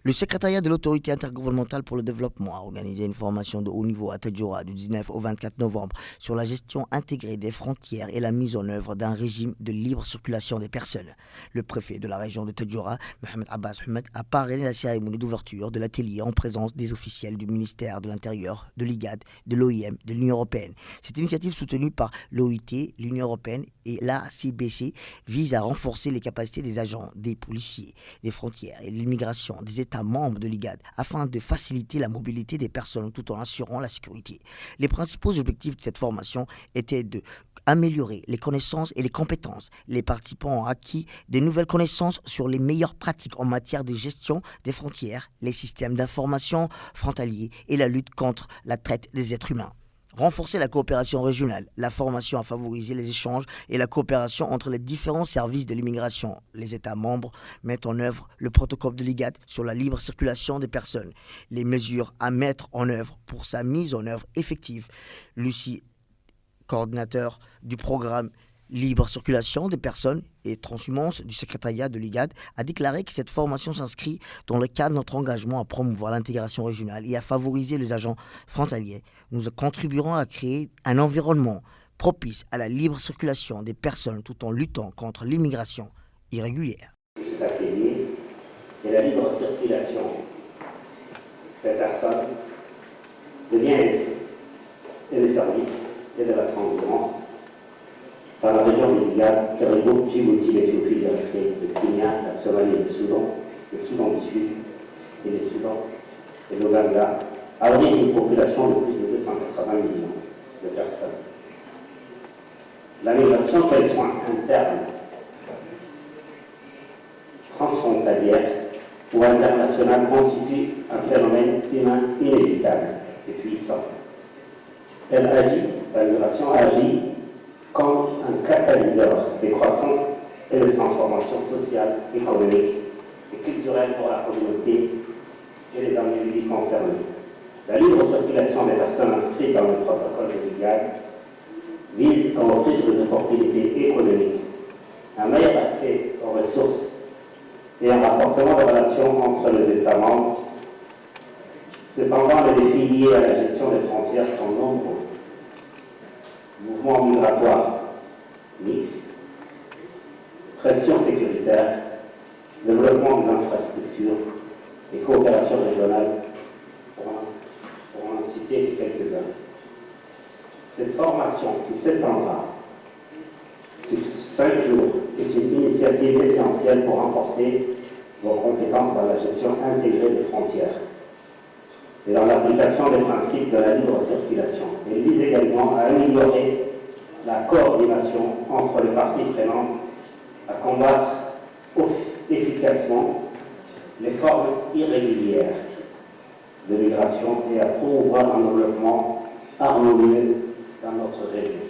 Le secrétariat de l'autorité intergouvernementale pour le développement a organisé une formation de haut niveau à Tadjoura du 19 au 24 novembre sur la gestion intégrée des frontières et la mise en œuvre d'un régime de libre circulation des personnes. Le préfet de la région de Tadjoura, Mohamed Abbas Ahmed, a parrainé la cérémonie d'ouverture de l'atelier en présence des officiels du ministère de l'Intérieur, de l'IGAD, de l'OIM, de l'Union européenne. Cette initiative soutenue par l'OIT, l'Union européenne et l'ACBC vise à renforcer les capacités des agents, des policiers, des frontières et de l'immigration des États membres de l'IGAD afin de faciliter la mobilité des personnes tout en assurant la sécurité. Les principaux objectifs de cette formation étaient de améliorer les connaissances et les compétences. Les participants ont acquis de nouvelles connaissances sur les meilleures pratiques en matière de gestion des frontières, les systèmes d'information frontaliers et la lutte contre la traite des êtres humains. Renforcer la coopération régionale. La formation a favorisé les échanges et la coopération entre les différents services de l'immigration. Les États membres mettent en œuvre le protocole de l'IGAD sur la libre circulation des personnes. Les mesures à mettre en œuvre pour sa mise en œuvre effective. Lucie, coordinateur du programme Libre circulation des personnes et transhumance du secrétariat de l'IGAD, a déclaré que cette formation s'inscrit dans le cadre de notre engagement à promouvoir l'intégration régionale et à favoriser les agents frontaliers. Nous contribuerons à créer un environnement propice à la libre circulation des personnes tout en luttant contre l'immigration irrégulière. Cet atelier et la libre circulation des personnes, de biens et des services et de la transhumance par la région de l'IGAD, qui regroupe Djibouti, l'Éthiopie, l'Érythrée, le Kenya, la Somalie et le Soudan du Sud et le Soudan et l'Ouganda, abrite une population de plus de 280 millions de personnes. La migration, qu'elle soit interne, transfrontalière ou internationale, constitue un phénomène humain inévitable et puissant. La migration agit comme un catalyseur des croissances et de transformations sociales, économiques et culturelles pour la communauté et les individus concernés. La libre circulation des personnes inscrites dans le protocole de l'IGAD vise à offrir des opportunités économiques, un meilleur accès aux ressources et un renforcement des relations entre les États membres. Cependant, les défis liés à la gestion des frontières sont nombreux. Mouvements migratoires mixtes, pression sécuritaire, développement des infrastructures et coopération régionale, pour en citer quelques-uns. Cette formation qui s'étendra sur 5 jours est une initiative essentielle pour renforcer vos compétences dans la gestion intégrée des frontières et dans l'application des principes de la libre circulation. Elle vise également à améliorer la coordination entre les parties prenantes, à combattre efficacement les formes irrégulières de migration et à promouvoir un développement harmonieux dans notre région.